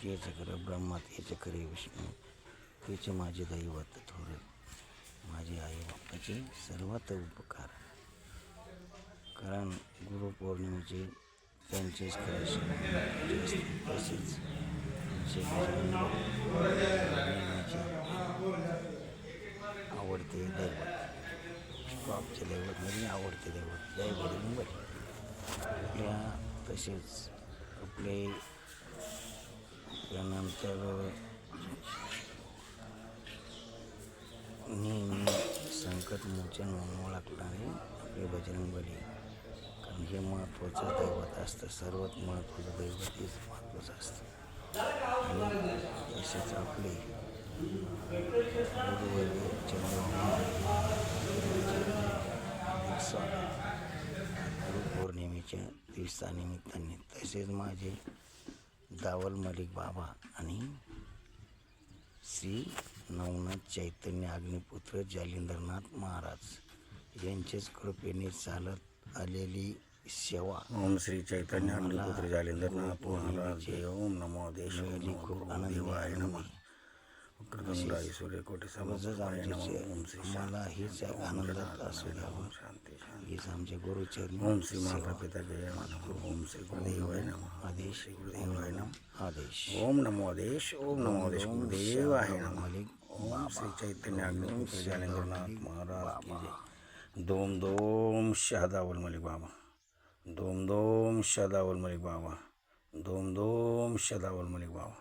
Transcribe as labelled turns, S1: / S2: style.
S1: ते चक्र ब्रह्मा ते चक्र विष्णू तेच माझे दैवत थोर माझे आई बापाचे सर्वात उपकार. कारण गुरुपौर्णिमेचे त्यांचेच खरे पूजा असते. तसेच आमचे आवडते दैवत टॉपचे दैवत म्हणजे आवडते दैवत जय बजरंग बली. आपल्या तसेच त्यानंतर नेहमी संकटमोचन म्हणून ओळखणारे आपले बजरंग बली. कारण हे महत्त्वाचं दैवत असतं. सर्वात महत्त्वाचं दैवत हेच महत्त्वाचं असतं. आणि तसेच आपले गुरुवर्य गुरुपौर्णिमेच्या दिवसानिमित्ताने. तसेच माझे दावल मलिक बाबा आणि श्री नवनाथ चैतन्य अग्निपुत्र जालिंदरनाथ महाराज यांचेच कृपेने चालत आलेली सेवा.
S2: ओम श्री चैतन्य अग्निपुत्र जालिंदरनाथ महाराज. ओम नमो देश.
S1: खूप आनंद नमः.
S2: सूर्यकोटी
S1: मला हीच आनंदात असू द्यावं. हीच आमच्या गुरुचरणी.
S2: ओम श्री माता पिता जय ओम श्री गुरुदेवाय नमः.
S1: आदेश
S2: गुरुदेवाय नमः.
S1: आदेश.
S2: ओम नमो देश. ओम नमो देश. गुरुदेवाय नमः. ओम श्री चैतन्य अग्निपुत्र जालिंदरनाथ महाराज की जय. दोम दोम शहदावल मलिक बाबा. दोम दोम शहदावल मलिक बाबा. दोम दोम शहदावल मलिक बाबा.